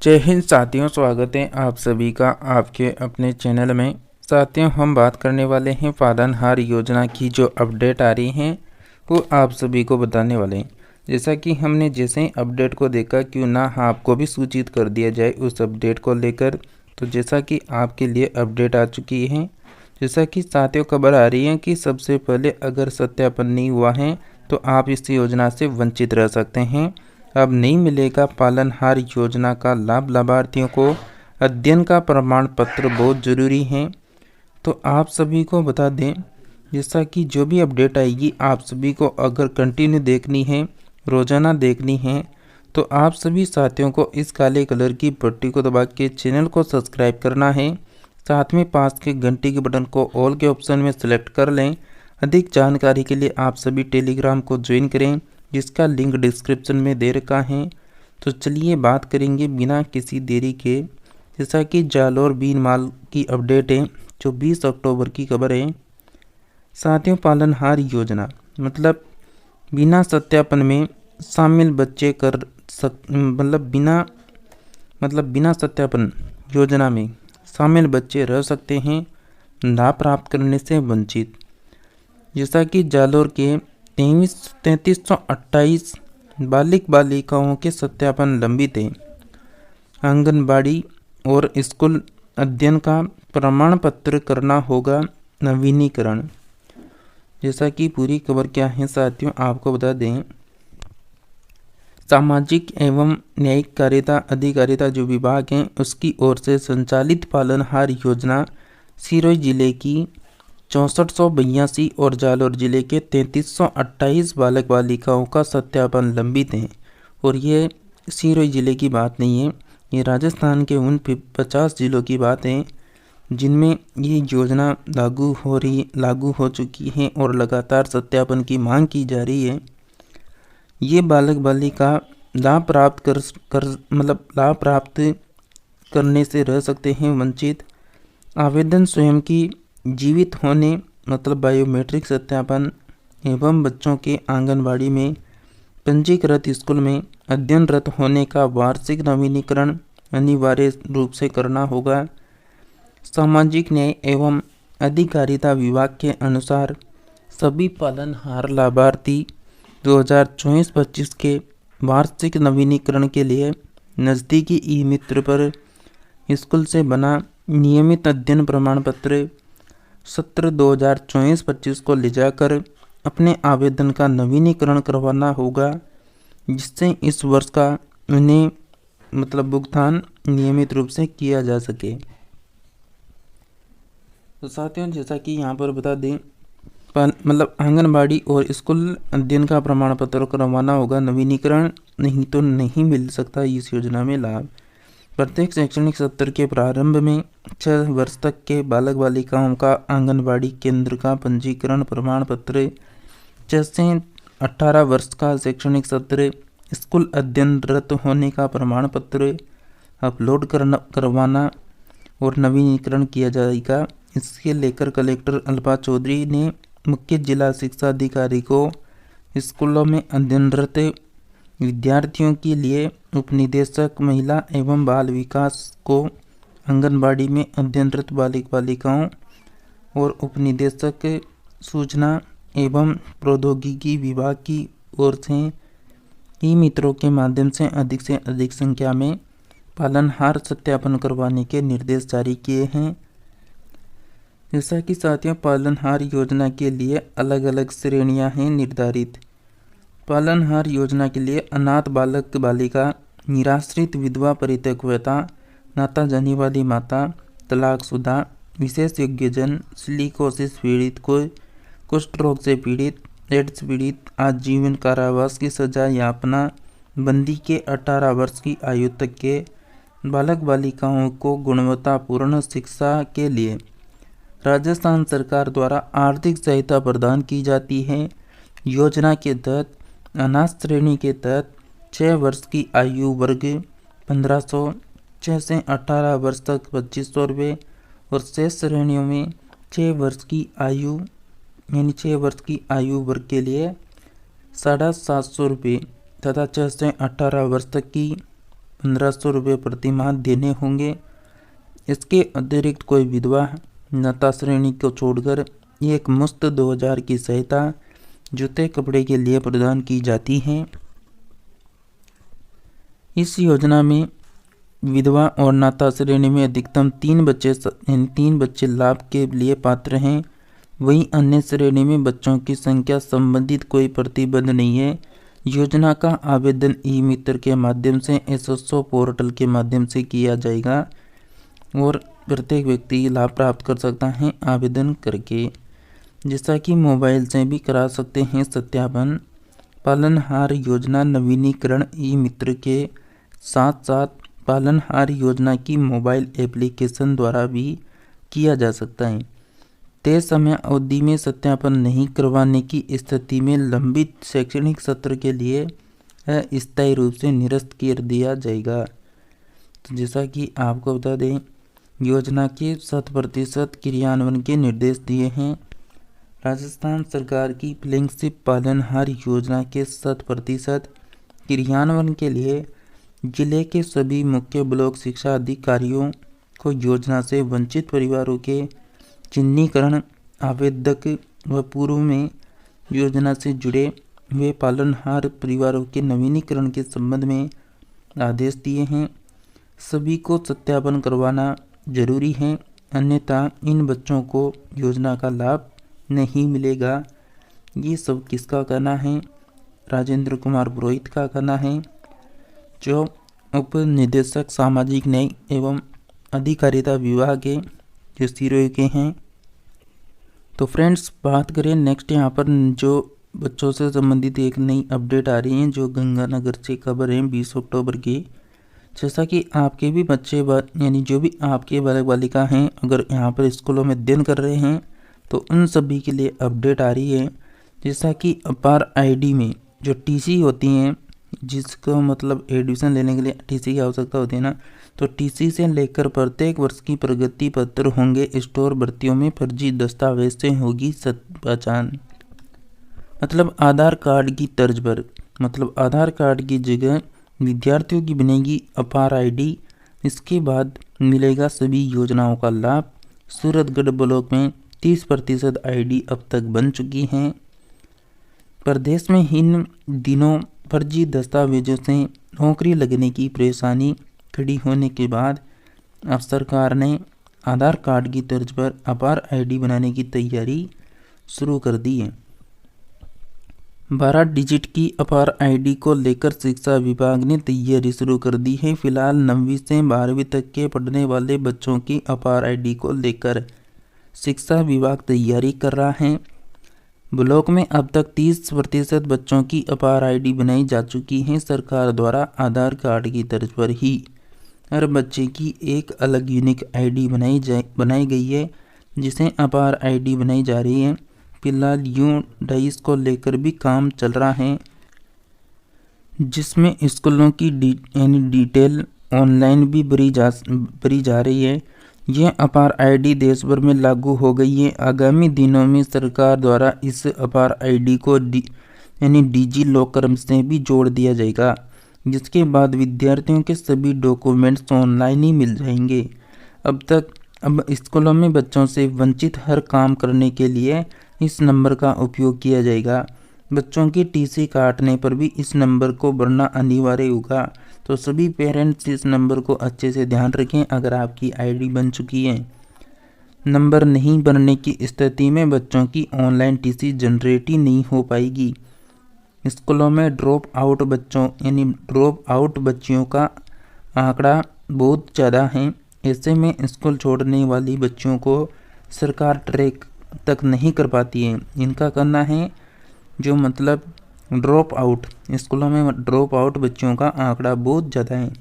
जय हिंद साथियों, स्वागत है आप सभी का आपके अपने चैनल में। साथियों, हम बात करने वाले हैं पालनहार योजना की जो अपडेट आ रही हैं वो आप सभी को बताने वाले हैं। जैसा कि हमने जैसे ही अपडेट को देखा, क्यों ना आपको भी सूचित कर दिया जाए उस अपडेट को लेकर। तो जैसा कि आपके लिए अपडेट आ चुकी है, जैसा कि साथियों खबर आ रही है कि सबसे पहले अगर सत्यापन नहीं हुआ है तो आप इस योजना से वंचित रह सकते हैं। अब नहीं मिलेगा पालनहार योजना का लाभ। लाभार्थियों को अध्ययन का प्रमाण पत्र बहुत ज़रूरी है। तो आप सभी को बता दें, जैसा कि जो भी अपडेट आएगी आप सभी को अगर कंटिन्यू देखनी है, रोज़ाना देखनी है, तो आप सभी साथियों को इस काले कलर की पट्टी को दबा के चैनल को सब्सक्राइब करना है। साथ में पास के घंटी के बटन को ऑल के ऑप्शन में सेलेक्ट कर लें। अधिक जानकारी के लिए आप सभी टेलीग्राम को ज्वाइन करें, जिसका लिंक डिस्क्रिप्शन में दे रखा है। तो चलिए बात करेंगे बिना किसी देरी के। जैसा कि जालौर बीन माल की अपडेट है, जो 20 अक्टूबर की खबर है। साथियों, पालनहार योजना मतलब बिना सत्यापन में शामिल बच्चे बिना सत्यापन योजना में शामिल बच्चे रह सकते हैं लाभ प्राप्त करने से वंचित। जैसा कि जालौर के 3328 बालिक बालिकाओं के सत्यापन लंबित है। आंगनबाड़ी और स्कूल अध्ययन का प्रमाण पत्र करना होगा नवीनीकरण। जैसा कि पूरी खबर क्या है साथियों, आपको बता दें। सामाजिक एवं न्यायिक कार्यता अधिकारिता जो विभाग है उसकी ओर से संचालित पालनहार योजना सिरोही जिले की 6482 और जालौर जिले के 3328 बालक बालिकाओं का सत्यापन लंबित है। और ये सिरोही जिले की बात नहीं है, ये राजस्थान के उन 50 जिलों की बात है जिनमें ये योजना लागू हो चुकी है और लगातार सत्यापन की मांग की जा रही है। ये बालक बालिका लाभ प्राप्त करने से रह सकते हैं वंचित। आवेदन स्वयं की जीवित होने मतलब बायोमेट्रिक सत्यापन एवं बच्चों के आंगनबाड़ी में पंजीकृत स्कूल में अध्ययनरत होने का वार्षिक नवीनीकरण अनिवार्य रूप से करना होगा। सामाजिक न्याय एवं अधिकारिता विभाग के अनुसार सभी पालनहार लाभार्थी 2024-25 के वार्षिक नवीनीकरण के लिए नज़दीकी ई मित्र पर स्कूल से बना नियमित अध्ययन प्रमाण पत्र सत्र 2024-25 को ले जाकर अपने आवेदन का नवीनीकरण करवाना होगा, जिससे इस वर्ष का उन्हें भुगतान नियमित रूप से किया जा सके। तो साथियों, जैसा कि यहाँ पर बता दें, आंगनबाड़ी और स्कूल अध्ययन का प्रमाण पत्र करवाना होगा नवीनीकरण, नहीं तो नहीं मिल सकता इस योजना में लाभ। प्रत्येक शैक्षणिक सत्र के प्रारंभ में 6 वर्ष तक के बालक बालिकाओं का आंगनबाड़ी केंद्र का पंजीकरण प्रमाण पत्र, 6 से 18 वर्ष का शैक्षणिक सत्र स्कूल अध्ययनरत होने का प्रमाण पत्र अपलोड करवाना और नवीनीकरण किया जाएगा। इसके लेकर कलेक्टर अल्पा चौधरी ने मुख्य जिला शिक्षा अधिकारी को स्कूलों में अध्ययनरत विद्यार्थियों के लिए उपनिदेशक महिला एवं बाल विकास को आंगनबाड़ी में अध्ययनरत बालिक बालिकाओं और उपनिदेशक सूचना एवं प्रौद्योगिकी विभाग की ओर से ई मित्रों के माध्यम से अधिक संख्या में पालनहार सत्यापन करवाने के निर्देश जारी किए हैं। जैसा कि साथियों, पालनहार योजना के लिए अलग अलग श्रेणियां हैं निर्धारित। पालनहार योजना के लिए अनाथ बालक बालिका, निराश्रित विधवा परित्यक्ता, नाता जाने वाली माता, तलाकशुदा, विशेष योग्यजन, सिलिकोसिस पीड़ित, कुष्ठ रोग से पीड़ित, एड्स पीड़ित, आजीवन कारावास की सजा यापना बंदी के 18 वर्ष की आयु तक के बालक बालिकाओं को गुणवत्तापूर्ण शिक्षा के लिए राजस्थान सरकार द्वारा आर्थिक सहायता प्रदान की जाती है। योजना के तहत अनाथ श्रेणी के तहत 6 वर्ष की आयु वर्ग 1500, 6 से 18 वर्ष तक 2500 रुपये और शेष श्रेणियों में 6 वर्ष की आयु वर्ग के लिए 750 रुपये तथा 6 से 18 वर्ष तक की 1500 रुपये प्रति माह देने होंगे। इसके अतिरिक्त कोई विधवा नता श्रेणी को छोड़कर एक मुश्त 2000 की सहायता जूते कपड़े के लिए प्रदान की जाती है। इस योजना में विधवा और नाता श्रेणी में अधिकतम 3 बच्चे लाभ के लिए पात्र हैं। वहीं अन्य श्रेणी में बच्चों की संख्या संबंधित कोई प्रतिबंध नहीं है। योजना का आवेदन ई मित्र के माध्यम से एसएसओ पोर्टल के माध्यम से किया जाएगा और प्रत्येक व्यक्ति लाभ प्राप्त कर सकता है आवेदन करके, जैसा कि मोबाइल से भी करा सकते हैं सत्यापन। पालनहार योजना नवीनीकरण ई मित्र के साथ साथ पालनहार योजना की मोबाइल एप्लीकेशन द्वारा भी किया जा सकता है। तय समय अवधि में सत्यापन नहीं करवाने की स्थिति में लंबित शैक्षणिक सत्र के लिए अस्थायी रूप से निरस्त कर दिया जाएगा। तो जैसा कि आपको बता दें, योजना के 100% क्रियान्वयन के निर्देश दिए हैं। राजस्थान सरकार की फ्लैगशिप पालनहार योजना के 100% क्रियान्वयन के लिए जिले के सभी मुख्य ब्लॉक शिक्षा अधिकारियों को योजना से वंचित परिवारों के चिन्हीकरण, आवेदक व पूर्व में योजना से जुड़े हुए पालनहार परिवारों के नवीनीकरण के संबंध में आदेश दिए हैं। सभी को सत्यापन करवाना जरूरी है, अन्यथा इन बच्चों को योजना का लाभ नहीं मिलेगा। ये सब किसका कहना है? राजेंद्र कुमार पुरोहित का कहना है, जो उप निदेशक सामाजिक न्याय एवं अधिकारिता विभाग के जो सिरोही के हैं। तो फ्रेंड्स, बात करें नेक्स्ट, यहाँ पर जो बच्चों से संबंधित एक नई अपडेट आ रही है जो गंगानगर से खबर है 20 अक्टूबर की। जैसा कि आपके भी बच्चे यानी जो भी आपके बालक बालिका हैं, अगर यहाँ पर स्कूलों में अध्ययन कर रहे हैं तो उन सभी के लिए अपडेट आ रही है। जैसा कि अपार आईडी में जो टीसी होती हैं, जिसको मतलब एडमिशन लेने के लिए टीसी की आवश्यकता होती है ना, तो टीसी से लेकर प्रत्येक वर्ष की प्रगति पत्र होंगे। स्टोर भर्तियों में फर्जी दस्तावेज से होगी पहचान। मतलब आधार कार्ड की तर्ज पर, मतलब आधार कार्ड की जगह विद्यार्थियों की बनेगी अपार आईडी। इसके बाद मिलेगा सभी योजनाओं का लाभ। सूरतगढ़ ब्लॉक में 30% आईडी अब तक बन चुकी हैं। प्रदेश में इन दिनों फर्जी दस्तावेजों से नौकरी लगने की परेशानी खड़ी होने के बाद अब सरकार ने आधार कार्ड की तर्ज पर अपार आईडी बनाने की तैयारी शुरू कर दी है। 12 डिजिट की अपार आईडी को लेकर शिक्षा विभाग ने तैयारी शुरू कर दी है। फिलहाल 9वीं से 12वीं तक के पढ़ने वाले बच्चों की अपार आईडी को लेकर शिक्षा विभाग तैयारी कर रहा है। ब्लॉक में अब तक 30% बच्चों की अपार आईडी बनाई जा चुकी है। सरकार द्वारा आधार कार्ड की तर्ज पर ही हर बच्चे की एक अलग यूनिक आईडी बनाई गई है, जिसे अपार आईडी बनाई जा रही है। फिलहाल U22 को लेकर भी काम चल रहा है, जिसमें स्कूलों की डिटेल ऑनलाइन भी भरी जा रही है। यह अपार आईडी देश भर में लागू हो गई है। आगामी दिनों में सरकार द्वारा इस अपार आईडी को डिजी लॉकर से भी जोड़ दिया जाएगा, जिसके बाद विद्यार्थियों के सभी डॉक्यूमेंट्स ऑनलाइन ही मिल जाएंगे। अब स्कूलों में बच्चों से वंचित हर काम करने के लिए इस नंबर का उपयोग किया जाएगा। बच्चों की टीसी काटने पर भी इस नंबर को भरना अनिवार्य होगा। तो सभी पेरेंट्स इस नंबर को अच्छे से ध्यान रखें। अगर आपकी आईडी बन चुकी है, नंबर नहीं बनने की स्थिति में बच्चों की ऑनलाइन टीसी जनरेट ही नहीं हो पाएगी। स्कूलों में ड्रॉप आउट बच्चियों का आंकड़ा बहुत ज़्यादा है। ऐसे में स्कूल छोड़ने वाली बच्चियों को सरकार ट्रैक तक नहीं कर पाती है। इनका कहना है जो मतलब ड्रॉप आउट, स्कूलों में ड्रॉप आउट बच्चियों का आंकड़ा बहुत ज़्यादा है।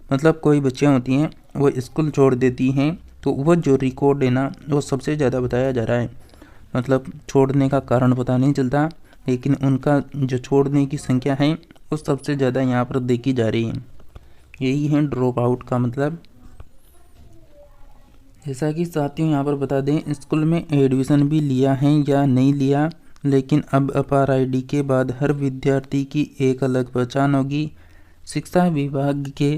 मतलब कोई बच्चियाँ होती हैं वो स्कूल छोड़ देती हैं, तो वो जो रिकॉर्ड है ना वो सबसे ज़्यादा बताया जा रहा है। मतलब छोड़ने का कारण पता नहीं चलता, लेकिन उनका जो छोड़ने की संख्या है वो सबसे ज़्यादा यहाँ पर देखी जा रही है। यही है ड्रॉप आउट का मतलब। जैसा कि साथियों यहाँ पर बता दें, स्कूल में एडमिशन भी लिया है या नहीं लिया, लेकिन अब अपार आईडी के बाद हर विद्यार्थी की एक अलग पहचान होगी। शिक्षा विभाग के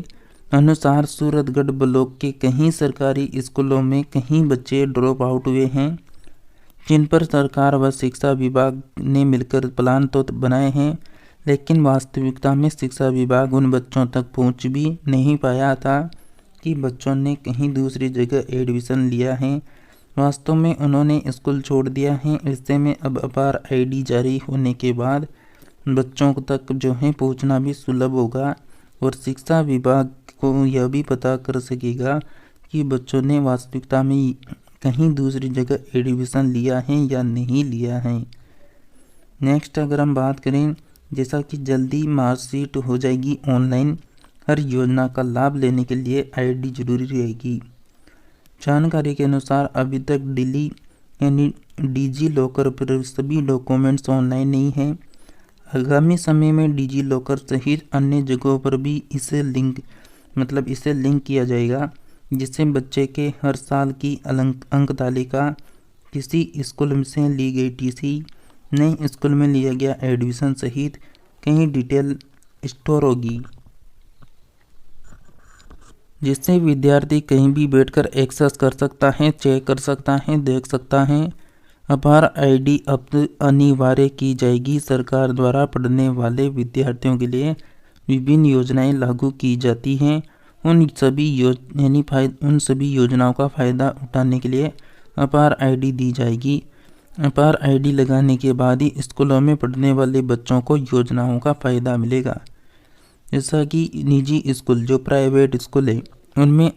अनुसार सूरतगढ़ ब्लॉक के कई सरकारी स्कूलों में कई बच्चे ड्रॉप आउट हुए हैं, जिन पर सरकार व शिक्षा विभाग ने मिलकर प्लान तो बनाए हैं, लेकिन वास्तविकता में शिक्षा विभाग उन बच्चों तक पहुंच भी नहीं पाया था कि बच्चों ने कहीं दूसरी जगह एडमिशन लिया है। वास्तव में उन्होंने स्कूल छोड़ दिया है। ऐसे में अब अपार आईडी जारी होने के बाद बच्चों तक जो है पहुंचना भी सुलभ होगा और शिक्षा विभाग को यह भी पता कर सकेगा कि बच्चों ने वास्तविकता में कहीं दूसरी जगह एडमिशन लिया है या नहीं लिया है। नेक्स्ट अगर हम बात करें, जैसा कि जल्दी मार्कशीट हो जाएगी ऑनलाइन, हर योजना का लाभ लेने के लिए आईडी जरूरी रहेगी। जानकारी के अनुसार अभी तक डिजी लॉकर पर सभी डॉक्यूमेंट्स ऑनलाइन नहीं हैं। आगामी समय में डिजी लॉकर सहित अन्य जगहों पर भी इसे लिंक किया जाएगा, जिससे बच्चे के हर साल की अंक तालिका, किसी स्कूल से ली गई टीसी, नए स्कूल में लिया गया एडमिशन सहित कई डिटेल स्टोर होगी, जिससे विद्यार्थी कहीं भी बैठकर एक्सेस कर सकता है, चेक कर सकता है, देख सकता है। अपार आईडी अब अनिवार्य की जाएगी। सरकार द्वारा पढ़ने वाले विद्यार्थियों के लिए विभिन्न योजनाएं लागू की जाती हैं। उन सभी योजनाओं का फ़ायदा उठाने के लिए अपार आईडी दी जाएगी। अपार आईडी लगाने के बाद ही स्कूलों में पढ़ने वाले बच्चों को योजनाओं का फ़ायदा मिलेगा। जैसा कि निजी स्कूल, जो प्राइवेट स्कूल है, उनमें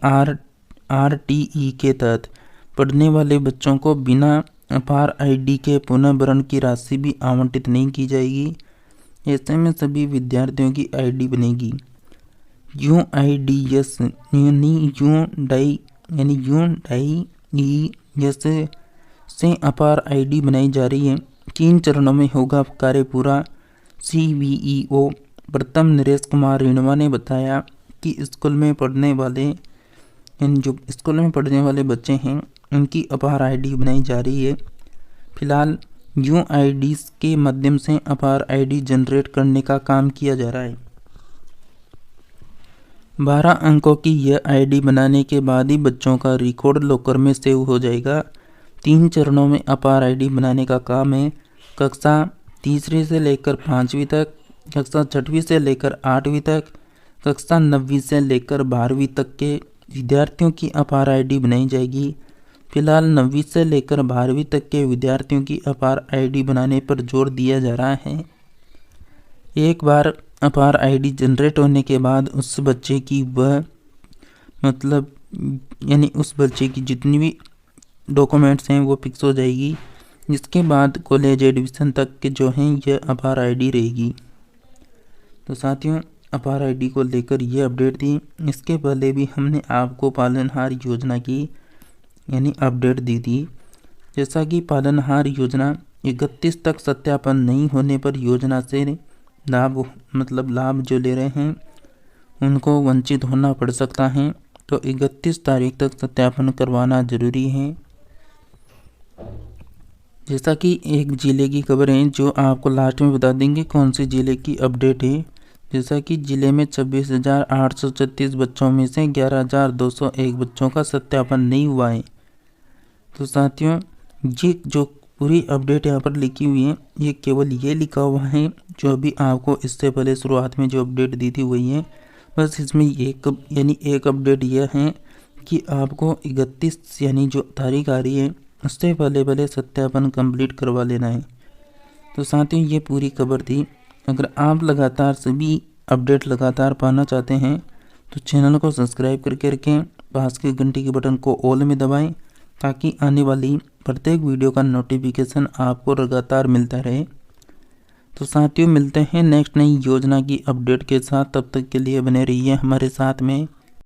RTE के तहत पढ़ने वाले बच्चों को बिना अपार आईडी के पुनः भरण की राशि भी आवंटित नहीं की जाएगी। ऐसे में सभी विद्यार्थियों की आईडी बनेगी UIDS से अपार आईडी बनाई जा रही है। 3 चरणों में होगा कार्य पूरा। CBEO प्रथम नरेश कुमार रेणवा ने बताया कि स्कूल में पढ़ने वाले बच्चे हैं, उनकी अपार आईडी बनाई जा रही है। फिलहाल UIDs के माध्यम से अपार आईडी जनरेट करने का काम किया जा रहा है। 12 अंकों की यह आईडी बनाने के बाद ही बच्चों का रिकॉर्ड लॉकर में सेव हो जाएगा। 3 चरणों में अपार आईडी बनाने का काम है। कक्षा 3वीं से लेकर 5वीं तक, कक्षा 6वीं से लेकर 8वीं तक, कक्षा 9वीं से लेकर 12वीं तक के विद्यार्थियों की अपार आईडी बनाई जाएगी। फिलहाल 9वीं से लेकर 12वीं तक के विद्यार्थियों की अपार आईडी बनाने पर जोर दिया जा रहा है। एक बार अपार आईडी जनरेट होने के बाद उस बच्चे की उस बच्चे की जितनी भी डॉक्यूमेंट्स हैं वो फिक्स हो जाएगी। जिसके बाद कॉलेज एडमिशन तक के जो हैं यह अपार आईडी रहेगी। तो साथियों, अपार आईडी को लेकर ये अपडेट थी। इसके पहले भी हमने आपको पालनहार योजना की अपडेट दी थी। जैसा कि पालनहार योजना 31 तक सत्यापन नहीं होने पर योजना से लाभ जो ले रहे हैं उनको वंचित होना पड़ सकता है। तो 31 तारीख तक सत्यापन करवाना जरूरी है। जैसा कि एक जिले की खबर है जो आपको लास्ट में बता देंगे कौन से जिले की अपडेट है। जैसा कि जिले में 26,836 बच्चों में से 11,201 बच्चों का सत्यापन नहीं हुआ है। तो साथियों, ये जो पूरी अपडेट यहाँ पर लिखी हुई है, ये केवल ये लिखा हुआ है जो अभी आपको इससे पहले शुरुआत में जो अपडेट दी थी वही है। बस इसमें एक अपडेट यह है कि आपको 31 जो तारीख आ रही है उससे पहले सत्यापन कंप्लीट करवा लेना है। तो साथियों, ये पूरी खबर थी। अगर आप लगातार सभी अपडेट पाना चाहते हैं तो चैनल को सब्सक्राइब करके रखें, पास के घंटी के बटन को ऑल में दबाएं ताकि आने वाली प्रत्येक वीडियो का नोटिफिकेशन आपको लगातार मिलता रहे। तो साथियों, मिलते हैं नेक्स्ट नई योजना की अपडेट के साथ। तब तक के लिए बने रहिए हमारे साथ में।